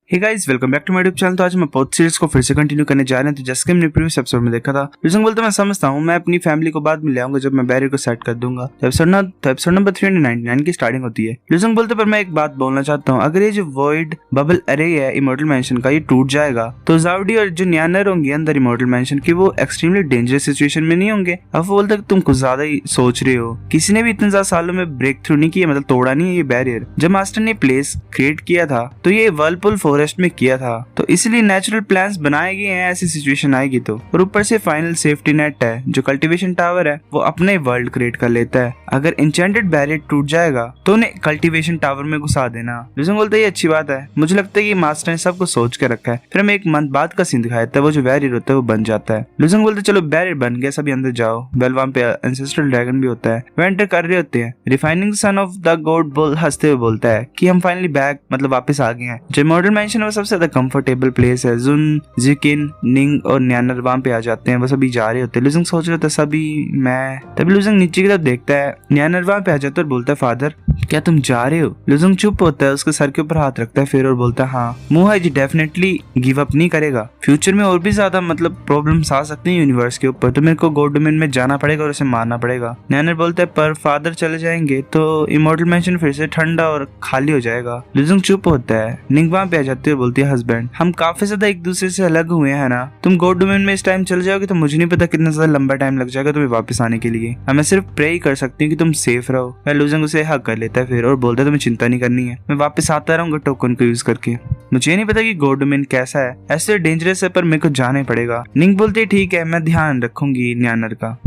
Hey guys, welcome back to my YouTube channel. तो आज मैं पॉथ सीरीज को फिर से कंटिन्यू करने जा रहे हैं। तो जैसे कि हमने प्रीवियस एपिसोड में देखा था, ल्यूसेंग बोलते मैं समझता हूँ, मैं अपनी फैमिली को बाद में ले आऊंगा जब मैं बैरियर को सेट कर दूंगा। तो एपिसोड नंबर 399 की स्टार्टिंग होती है। ल्यूसेंग बोलते पर मैं एक बात बोलना चाहता हूँ, अगर ये जो वॉइड बबल अरे है इमॉर्टल मैंशन का, ये टूट जाएगा तो जावडी और जो न्यानर होंगे अंदर इमॉर्टल मैंशन की, वो एक्सट्रीमली डेंजरस सिचुएशन में नहीं होंगे। अब वो बोलते तुम कुछ ज्यादा ही सोच रहे हो, किसी ने भी इतने ज्यादा सालों में ब्रेक थ्रू नहीं किया, मतलब तोड़ा नहीं है ये बैरियर। जब मास्टर ने प्लेस क्रिएट किया था तो ये वर्लपुल फॉरेस्ट में किया था, तो इसलिए नेचुरल प्लान्स बनाए गए हैं ऐसी सिचुएशन आएगी तो। और ऊपर से फाइनल सेफ्टी नेट है, जो कल्टीवेशन टावर है वो अपने वर्ल्ड क्रिएट कर लेता है। अगर इंचेंटेड बैरियर टूट जाएगा तो उन्हें कल्टीवेशन टावर में घुसा देना। ल्यूसेंग बोलते है ये अच्छी बात है, मुझे लगता है कि मास्टर ने सब कुछ सोच के रखा है। फिर हमें एक मंथ बाद का सीन दिखाया था, वो जो बैरियर होता है वो बन जाता है। ल्यूसेंग बोलते चलो बैरियर बन गया, सभी अंदर जाओ। वेल वहां पे एंसेस्ट्रल ड्रैगन भी होता है, वो एंटर कर रहे होते हैं। Refining son of the God बोल हंसते हुए बोलता है कि हम फाइनली बैक, मतलब वापस आ गए हैं। जो मॉडल मैंशन है वो सबसे ज्यादा कंफर्टेबल प्लेस है। जुन, जिकिन, निंग और न्यानर वहां पे आ जाते हैं, वो सभी जा रहे होते हैं। ल्यूसेंग सोच रहे थे सभी मैं, तभी ल्यूसेंग नीचे की तरफ देखता है, न्यानर वहां पे आ जाता है और बोलता है फादर क्या तुम जा रहे हो? ल्यूसेंग चुप होता है, उसके सर के ऊपर हाथ रखता है फिर और बोलता है हाँ, मुहाई जी डेफिनेटली गिव अप नहीं करेगा। फ्यूचर में और भी ज्यादा मतलब प्रॉब्लम्स आ सकती हैं यूनिवर्स के ऊपर, तो मेरे को गॉड डोमेन में जाना पड़ेगा और उसे मारना पड़ेगा। न्यानर बोलता है पर फादर चले जाएंगे तो इमॉर्टल मैंशन फिर से ठंडा और खाली हो जाएगा। ल्यूसेंग चुप होता है। निंग वहां पे आ जाती है और बोलती है हस्बैंड हम काफी ज्यादा एक दूसरे से अलग हुए हैं ना, तुम गॉड डोमेन में इस टाइम चले जाओगे तो मुझे नहीं पता कितना ज्यादा लंबा टाइम लग जाएगा तुम्हें वापस आने के लिए। मैं सिर्फ प्रे ही कर सकती हूँ कि तुम सेफ रहो। मैं ल्यूसेंग उसे हक कर लेता है फिर और बोलता है तुम्हें चिंता नहीं करनी है, मैं वापस आता रहूंगा टोकन को यूज करके। मुझे नहीं पता कि गॉड डोमेन कैसा है, ऐसे डेंजरस है पर मेरे को जाना ही पड़ेगा। निंग बोलती है ठीक है मैं ध्यान रखूंगी न्यानर का।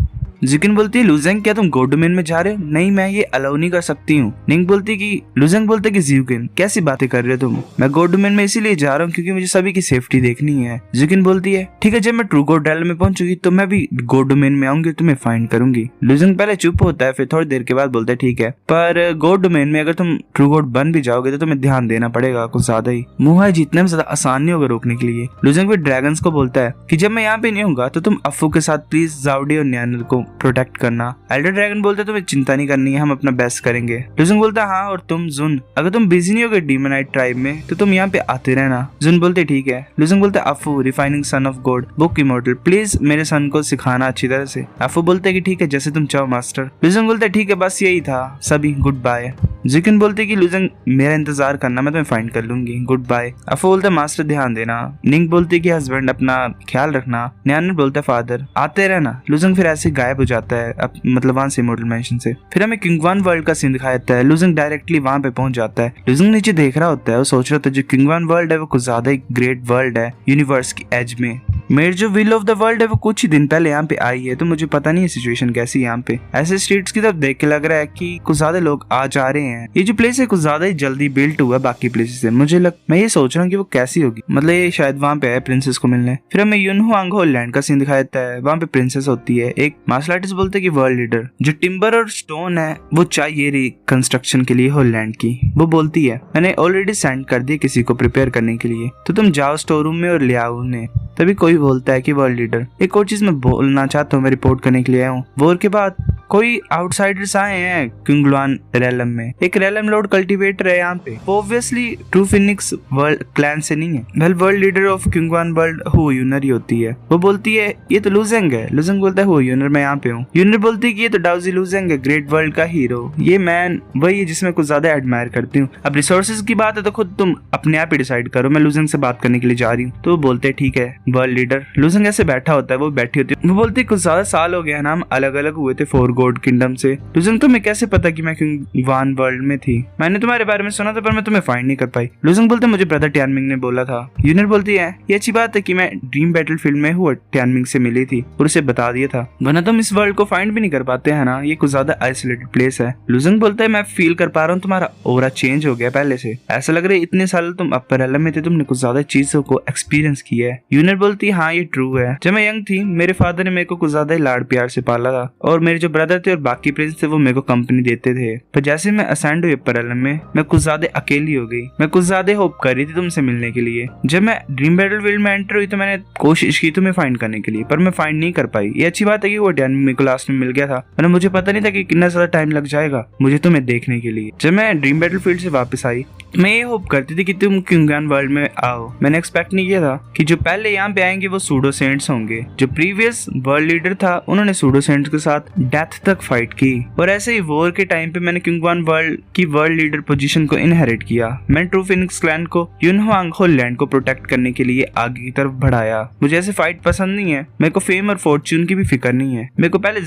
जिकिन बोलती है ल्यूसेंग क्या तुम गॉड डोमेन में जा रहे हो? नहीं मैं ये अलाउ नहीं कर सकती हूँ। निंग बोलती कि ल्यूसेंग बोलते कि जिकिन कैसी बातें कर रहे हो तुम, मैं गॉड डोमेन में इसीलिए जा रहा हूँ क्योंकि मुझे सभी की सेफ्टी देखनी है। जिकिन बोलती है ठीक है जब मैं ट्रू गॉड रैल में पहुंचूंगी तो मैं भी गॉड डोमेन में आऊंगी, तुम्हें फाइंड करूंगी। ल्यूसेंग पहले चुप होता है, फिर थोड़ी देर के बाद बोलता है ठीक है पर गॉड डोमेन में अगर तुम ट्रू गॉड बन भी जाओगे तो तुम्हें ध्यान देना पड़ेगा कुछ ज्यादा ही। मुहाई जितने में ज्यादा आसान नहीं होगा रोकने के लिए। ल्यूसेंग फिर ड्रैगन्स को बोलता है कि जब मैं यहाँ पे नहीं होगा तो तुम अफू के साथ प्लीज जावडी और न्यानर को प्रोटेक्ट करना। एल्डर ड्रैगन बोलते तुम्हें चिंता नहीं करनी है, हम अपना बेस्ट करेंगे। ल्यूसेंग बोलता हाँ और तुम जुन, अगर तुम बिजी नहीं होगे डीमोनाइट ट्राइब में तो तुम यहाँ पे आते रहना। जुन बोलते ठीक है। ल्यूसेंग बोलते अफू refining son of God book immortal, please मेरे सन को सिखाना अच्छी तरह से। अफू बोलते कि ठीक है जैसे तुम चाहो मास्टर। ल्यूसेंग बोलते ठीक है बस यही था, सभी गुड बाय। जिकिन बोलते कि ल्यूसेंग मेरा इंतजार करना, मैं तुम्हें फाइंड कर लूंगी, गुड बाय। अफू बोलते मास्टर ध्यान देना। निंग बोलती कि हस्बैंड अपना ख्याल रखना। न्यानर बोलता फादर आते रहना। ल्यूसेंग फिर ऐसे गायब हो जाता है, मतलब वहां से इमॉर्टल मैंशन से। फिर हमें किंगवान वर्ल्ड का सीन दिखाया जाता है। ल्यूसेंग डायरेक्टली वहां पे पहुंच जाता है। ल्यूसेंग नीचे देख रहा होता है, वो सोच रहा होता है जो किंगवान वर्ल्ड है वो कुछ ज्यादा ही ग्रेट वर्ल्ड है यूनिवर्स की एज में। मेरी जो विल ऑफ द वर्ल्ड है वो कुछ ही दिन पहले यहाँ पे आई है, तो मुझे पता नहीं है सिचुएशन कैसी है यहाँ पे। ऐसे स्ट्रीट्स की तरफ देख के लग रहा है कि कुछ ज्यादा लोग आ जा रहे हैं। ये जो प्लेस है कुछ ज्यादा ही जल्दी बिल्ट हुआ बाकी प्लेसेस से। मैं ये सोच रहा हूँ कि वो कैसी होगी, मतलब ये शायद वहाँ पे है प्रिंसेस को मिलने। फिर हमें यूनहुआंग होलैंड का सीन दिखाया जाता है, वहाँ पे प्रिंसेस होती है। एक मार्शल आर्टिस्ट बोलते है कि वर्ल्ड लीडर जो टिम्बर और स्टोन है वो चाहिए रिकंस्ट्रक्शन के लिए होलैंड की। वो बोलती है मैंने ऑलरेडी सेंड कर दिया किसी को प्रिपेयर करने के लिए, तो तुम जाओ स्टोर रूम में और ले आओ उन्हें। तभी कोई बोलता है कि वर्ल्ड लीडर एक और चीज मैं बोलना चाहता हूँ, मैं रिपोर्ट करने के लिए आया हूँ। वॉर के बाद कोई आउटसाइडर्स आए हैं क्विंगलवान रेलम में, एक रेलम लॉर्ड कल्टीवेटर है यहाँ पे, obviously true phoenix world clan से नहीं है। वेल वर्ल्ड लीडर ऑफ क्विंगलवान वर्ल्ड हु यूनर ही होती है। वो बोलती है ये तो ल्यूसेंग है। ल्यूसेंग बोलता है हु यूनर मैं यहाँ पे हूँ। यूनर बोलती है कि ये तो डाउजी ल्यूसेंग है, ग्रेट वर्ल्ड का हीरो। ये मैन वही है जिसमें कुछ ज्यादा एडमायर करती हूँ। अब रिसोर्सेज की बात है तो खुद तुम अपने आप ही डिसाइड करो, मैं ल्यूसेंग से बात करने के लिए जा रही हूँ। तो वो बोलते हैं ठीक है वर्ल्ड लीडर। ल्यूसेंग ऐसे बैठा होता है, वो बैठी होती है। वो बोलती है कुछ ज्यादा साल हो गया ना, हम अलग अलग हुए थे फोर गॉड किंगडम से। ल्यूसेंग तुम्हें कैसे पता कि मैं किंगवान वर्ल्ड में थी? मैंने तुम्हारे बारे में सुना था पर मैं तुम्हें फाइंड नहीं कर पाई। ल्यूसेंग बोलते मुझे ब्रदर ट्यानमिंग ने बोला था। यूनिट बोलती है ये अच्छी बात है कि मैं ड्रीम बैटलफील्ड में हूँ, ट्यानमिंग से मिली थी और उसे बता दिया था, वरना तुम इस वर्ल्ड को फाइंड भी नहीं कर पाते है ना, ये कुछ ज्यादा आइसोलेटेड प्लेस है। ल्यूसेंग बोलता है मैं फील कर पा रहा हूँ तुम्हारा ऑरा चेंज हो गया पहले से, ऐसा लग रहा है इतने साल तुम अपर एलम में थे, तुमने कुछ ज्यादा चीजों को एक्सपीरियंस किया है। यूनिट बोलती है हाँ ये ट्रू है, जब मैं यंग थी मेरे फादर ने मेरे को कुछ ज्यादा ही लाड़ प्यार से पाला था और मेरे जो ब्रदर थे और बाकी प्रिंस थे वो मेरे को कंपनी देते थे। पर जैसे मैं असेंड हुई अपर एलम में मैं कुछ ज्यादा अकेली हो गई, मैं कुछ ज्यादा होप कर रही थी तुमसे मिलने के लिए। जब मैं ड्रीम बैटलफील्ड में एंटर हुई तो मैंने कोशिश की तुम्हें फाइंड करने के लिए पर मैं फाइंड नहीं कर पाई। ये अच्छी बात है कि वो ट्यानमिंग मेरे को लास्ट में मिल गया था, वरना मुझे पता नहीं था कि कितना ज्यादा टाइम लग जाएगा मुझे तुम्हें देखने के लिए। जब मैं ड्रीम बैटलफील्ड से वापस आई मैं ये होप करती थी कि तुम क्यूंगान वर्ल्ड में आओ। मैंने एक्सपेक्ट नहीं किया था कि जो पहले यहाँ पे आएंगे वो सूडो सेंट्स होंगे। जो प्रीवियस वर्ल्ड लीडर था उन्होंने सूडो सेंट्स के साथ डेथ तक फाइट की, और ऐसे ही वॉर के टाइम पे मैंने क्यूंगान वर्ल्ड की वर्ल्ड लीडर पोजीशन को इनहेरिट किया। मैंने ट्रू फीनिक्स क्लैन को यूनहुआंग होलैंड को प्रोटेक्ट करने के लिए आगे की तरफ बढ़ाया। मुझे ऐसे फाइट पसंद नहीं है, मेरे को फेम और फॉर्च्यून की भी फिक्र नहीं है। मेरे को पहले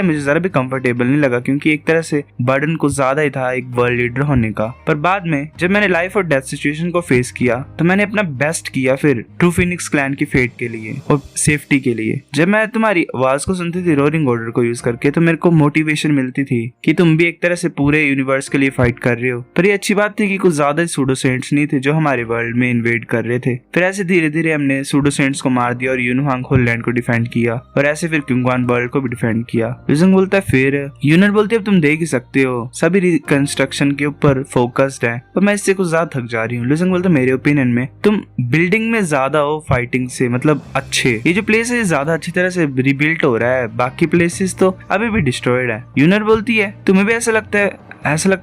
मुझे जरा भी कंफर्टेबल नहीं लगा, क्योंकि एक तरह से बर्डन कुछ ज्यादा ही था एक वर्ल्ड लीडर होने का। पर बाद में जब मैंने लाइफ और डेथ सिचुएशन को फेस किया तो मैंने अपना बेस्ट किया फिर ट्रू फीनिक्स क्लैन की फेट के लिए और सेफ्टी के लिए। जब मैं तुम्हारी आवाज को सुनती थी रोरिंग ऑर्डर को यूज करके, तो मेरे को मोटिवेशन मिलती थी कि तुम भी एक तरह से पूरे यूनिवर्स के लिए फाइट कर रहे हो। पर ये अच्छी बात थी कि कुछ ज्यादा सूडो सेंट्स नहीं थे जो हमारे वर्ल्ड में इन्वेड कर रहे थे। फिर ऐसे धीरे धीरे हमने सूडो सेंट्स को मार दिया और यूनहुआंग होलैंड को डिफेंड किया, और ऐसे फिर क्यूंगान वर्ल्ड को भी डिफेंड किया। यूजंग बोलता है फिर यूनर बोलती है अब तुम देख ही सकते हो सभी रिकंस्ट्रक्शन के ऊपर फोकस्ड है, पर मैं इससे कुछ ज्यादा थक जा रही हूँ। ल्यूसेंग बोलता है मेरे ओपिनियन में तुम बिल्डिंग में ज्यादा हो फाइटिंग से, मतलब अच्छे। ये जो प्लेस है ज्यादा अच्छी तरह से रिबिल्ट हो रहा है, बाकी प्लेसेस तो अभी भी डिस्ट्रॉयड है। यूनर बोलती है तुम्हें भी ऐसा लगता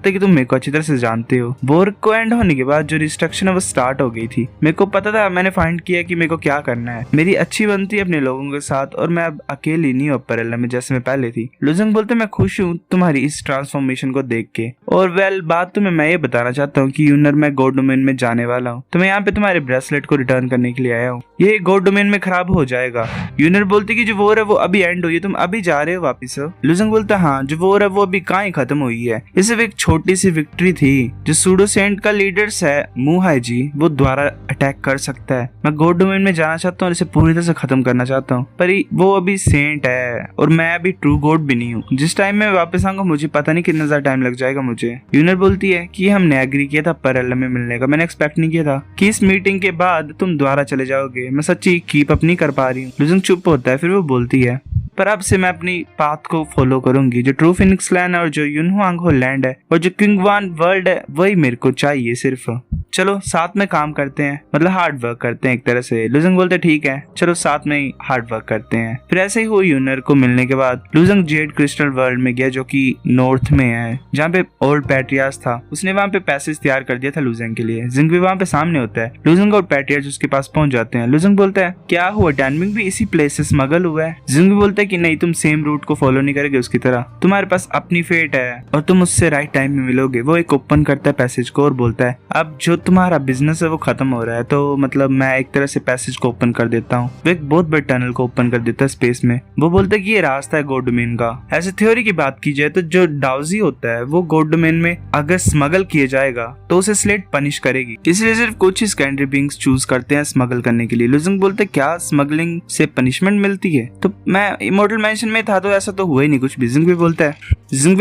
है कि तुम मेरे को अच्छी तरह से जानते हो। वॉर को एंड होने के बाद जो रिस्ट्रक्शन है वो स्टार्ट हो गई थी। मेरे को पता था, मैंने फाइंड किया कि मेरे को क्या करना है। मेरी अच्छी बनती है अपने लोगों के साथ, और मैं अब अकेली नहीं हूँ अपर में जैसे मैं पहले थी। लुजंग बोलते मैं खुश हूँ तुम्हारी इस ट्रांसफॉर्मेशन को देख के। और वेल बात तुम्हें मैं ये बताना चाहता हूँ कि यूनर मैं गॉड डोमेन में जाने वाला हूँ, तो मैं यहाँ पे तुम्हारे ब्रेसलेट को रिटर्न करने के लिए आया हूँ। ये गॉड डोमेन में खराब हो जाएगा। यूनर बोलती कि जो वॉर है वो अभी एंड हुई है, तुम अभी जा रहे हो वापिस। लुजंग बोलता हाँ जो वॉर है वो अभी कहाँ ही खत्म हुई है, ये सिर्फ एक छोटी सी विक्ट्री थी। जो सूडो सेंट का लीडर्स है मुहाई जी, वो द्वारा अटैक कर सकता है। मैं गॉड डोमेन में जाना चाहता हूँ और इसे पूरी तरह से खत्म करना चाहता हूँ, पर वो अभी सेंट है और मैं अभी ट्रू गॉड भी नहीं हूँ। जिस टाइम में वापस आऊंगा मुझे पता नहीं कितना ज्यादा टाइम लग जाएगा मुझे। यूनर बोलती है कि हमने एग्री किया था परल में मिलने का, मैंने एक्सपेक्ट नहीं किया था कि इस मीटिंग के बाद तुम द्वारा चले जाओगे। मैं सच्ची कीप अप नहीं कर पा रही हूँ। लुजंग चुप होता है, फिर वो बोलती है पर अब से मैं अपनी पाथ को फॉलो करूंगी। जो ट्रू फीनिक्स क्लैन है और जो यूनहुआंग होलैंड है और जो क्यूंगान वर्ल्ड है वही मेरे को चाहिए सिर्फ। चलो साथ में काम करते हैं, मतलब हार्ड वर्क करते हैं एक तरह से। लुजंग बोलते ठीक है चलो साथ में ही हार्ड वर्क करते हैं। फिर ऐसे ही हुआ यूनर को मिलने के बाद लुजंग जेड क्रिस्टल वर्ल्ड में गया जो कि नॉर्थ में है, जहाँ पे ओल्ड पैट्रियार्च था। उसने वहाँ पे पैसेज तैयार कर दिया था लुजंग के लिए। जिंग भी वहाँ पे सामने होता है। लुजंग और पैट्रियार्च उसके पास पहुंच जाते हैं। लुजंग बोलता है क्या हुआ, डैनमिंग भी इसी प्लेस से स्मगल हुआ है? जिंग भी बोलता है कि नहीं, तुम सेम रूट को फॉलो नहीं करोगे उसकी तरह, तुम्हारे पास अपनी फेट है और तुम उससे राइट टाइम में मिलोगे। वो एक ओपन करता है पैसेज को और बोलता है अब जो तुम्हारा बिजनेस है वो खत्म हो रहा है, तो मतलब मैं एक तरह से पैसेज को ओपन कर देता हूँ। वो एक बहुत बड़े टनल को ओपन कर देता है स्पेस में। वो बोलता है कि ये रास्ता है गॉड डोमेन का। ऐसे थ्योरी की बात की जाए तो जो डाउजी होता है वो गॉड डोमेन में अगर स्मगल किया जाएगा तो उसे स्लेट पनिश करेगी, इसलिए सिर्फ कुछ ही सेकेंडरी बीइंग्स चूज करते हैं स्मगल करने के लिए। लुजंग बोलते क्या स्मगलिंग से पनिशमेंट मिलती है? तो मैं इमॉर्टल मैंशन में था तो ऐसा तो हुआ ही नहीं कुछ भी। जिंग भी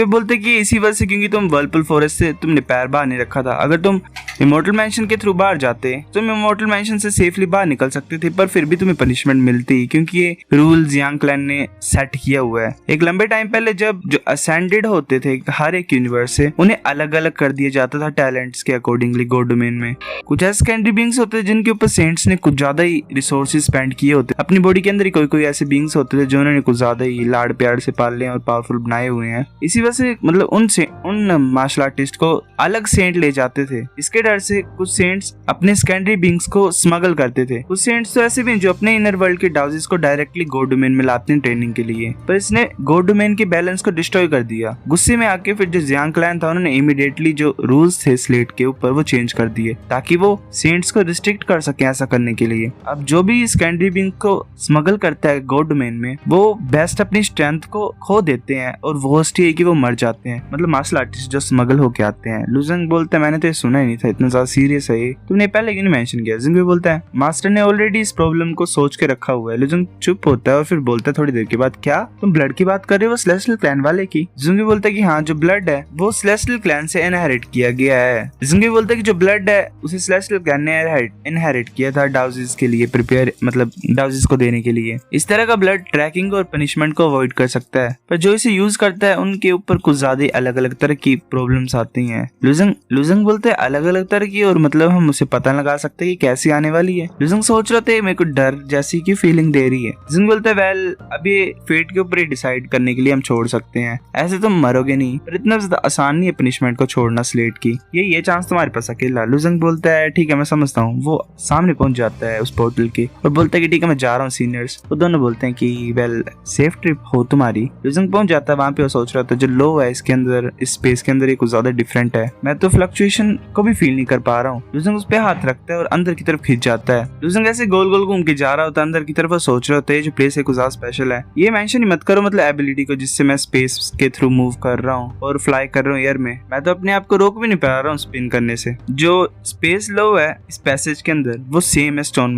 बोलता है कि इसी वजह से क्योंकि तुम वर्लपुल फॉरेस्ट से तुमने पैर बाहर नहीं रखा था। अगर तुम इमॉर्टल मैंशन के थ्रू बाहर जाते तुम इमॉर्टल मैंशन से सेफली बाहर निकल सकते थे, पर फिर भी तुम्हें पनिशमेंट मिलती क्योंकि ये रूल जियांग क्लैन ने सेट किया हुआ है। एक लंबे टाइम पहले जब जो असेंडेड होते थे हर एक यूनिवर्स से, उन्हें अलग अलग कर दिया जाता था टैलेंट्स के अकॉर्डिंगली। गॉड डोमेन में कुछ ऐसे सेकेंडरी बीइंग्स होते थे जिनके ऊपर सेंट्स ने कुछ ज्यादा ही रिसोर्सेज स्पेंड किए होते। अपनी बॉडी के अंदर ही कोई ऐसे बीइंग्स होते थे जो उन्होंने कुछ ज्यादा ही लाड़ प्यार से पाले और पावरफुल बनाए हुए हैं। इसी वजह से मतलब उन मार्शल आर्टिस्ट को अलग सेंट ले जाते थे। इसके डर से कुछ सेंट्स अपने सेकेंडरी बीइंग्स को स्मगल करते थे। कुछ सेंट्स तो ऐसे भी जो अपने इनर वर्ल्ड के डाउजेस को डायरेक्टली गॉड डोमेन में लाते हैं ट्रेनिंग के लिए, पर इसने गॉड डोमेन के बैलेंस को डिस्ट्रॉय कर दिया। गुस्से में आके फिर जो जियांग क्लैन था उन्होंने इमीडिएटली जो रूल्स थे स्लेट के ऊपर वो चेंज कर दिए ताकि वो सेंट्स को रिस्ट्रिक्ट कर सके ऐसा करने के लिए। अब जो भी सेकेंडरी बीइंग को स्मगल करता है गॉड डोमेन में वो बेस्ट अपनी स्ट्रेंथ को खो देते हैं और वर्स्ट है कि वो मर जाते हैं, मतलब मार्शल आर्टिस्ट जो स्मगल होके आते हैं। लुजंग बोलता है मैंने तो ये सुना ही नहीं था, इतना ज्यादा सीरियस है ये, तुमने पहले क्यों नहीं मेंशन किया? जिंग भी बोलता है मास्टर ने ऑलरेडी इस प्रॉब्लम को सोच के रखा हुआ है। लुजंग चुप होता है और फिर बोलता है थोड़ी देर के बाद क्या तुम ब्लड की बात कर रहे हो सेलेस्टियल क्लैन वाले की? जिंग भी बोलता है कि हाँ जो ब्लड है वो सेलेस्टियल क्लैन से इनहेरिट किया गया है। जिंग भी बोलता है कि जो ब्लड है उसे सेलेस्टियल क्लैन ने इनहेरिट किया था डाउजेस के लिए प्रिपेयर, मतलब डाउजेस को देने के लिए। इस तरह का ब्लड ट्रैकिंग और पनिशमेंट को अवॉइड कर सकता है, पर जो इसे यूज करता है उनके ऊपर कुछ ज्यादा अलग अलग तरह की प्रॉब्लम्स आती हैं। लुजंग बोलते हैं अलग अलग तरह की, और मतलब हम उसे पता लगा सकते हैं कि कैसी आने वाली है। लुजंग सोच रहे थे मेरे को डर जैसी की फीलिंग दे रही है। लुजंग बोलते हैं वेल अब ये फेट के ऊपर ही डिसाइड करने के लिए हम छोड़ सकते हैं, ऐसे तुम मरोगे नहीं, पर इतना ज्यादा आसान नहीं है पनिशमेंट को छोड़ना स्लेट की, ये चांस तुम्हारे पास अकेला। लुजंग बोलता है ठीक है मैं समझता हूँ। वो सामने पहुंच जाता है उस पोर्टल के और बोलता है कि ठीक है मैं जा रहा हूँ सीनियर्स। वो दोनों बोलते हैं कि वेल सेफ ट्रिप हो तुम्हारी। लुजंग पहुंच जाता है वहां पे और सोच रहा था जो लो है इसके अंदर, इस स्पेस के अंदर ये कुछ ज्यादा डिफरेंट है, मैं तो फ्लक्चुएशन को भी फील नहीं कर पा रहा हूँ। लुजंग उस पे हाथ रखता है और अंदर की तरफ खींच जाता है। लुजंग ऐसे गोल गोल घूम के जा रहा होता है अंदर की तरफ और सोच रहे होते हैं जो प्लेस है कुछ ज्यादा स्पेशल है। ये मेंशन ही मत करो मतलब एबिलिटी को जिससे मैं स्पेस के थ्रू मूव कर रहा हूँ और फ्लाई कर रहा हूँ एयर में, मैं तो अपने आप को रोक भी नहीं पा रहा हूँ स्पिन करने से। जो स्पेस लो है इस पैसेज के अंदर वो सेम है स्टोन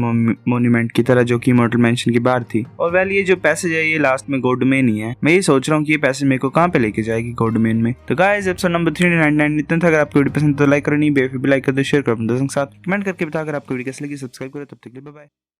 मोन्यूमेंट की तरह जो कि इमॉर्टल मेंशन की बाहर थी। और वेल ये जो पैसेज है ये लास्ट में गॉड डोमेन ही है। मैं ये सोच रहा हूँ कि ये पैसेज मेरे को कहाँ पे लेके जाएगी गॉड डोमेन में। तो गाइस एपिसोड नंबर 399 इतना था। अगर आपको वीडियो पसंद तो लाइक करो, नहीं बेफिक्र लाइक कर दो, शेयर करो अपने दोस्तों के साथ, कमेंट करके बताओ अगर आपको वीडियो कैसी लगी, सब्सक्राइब करो। तब तक के लिए बाय बाय।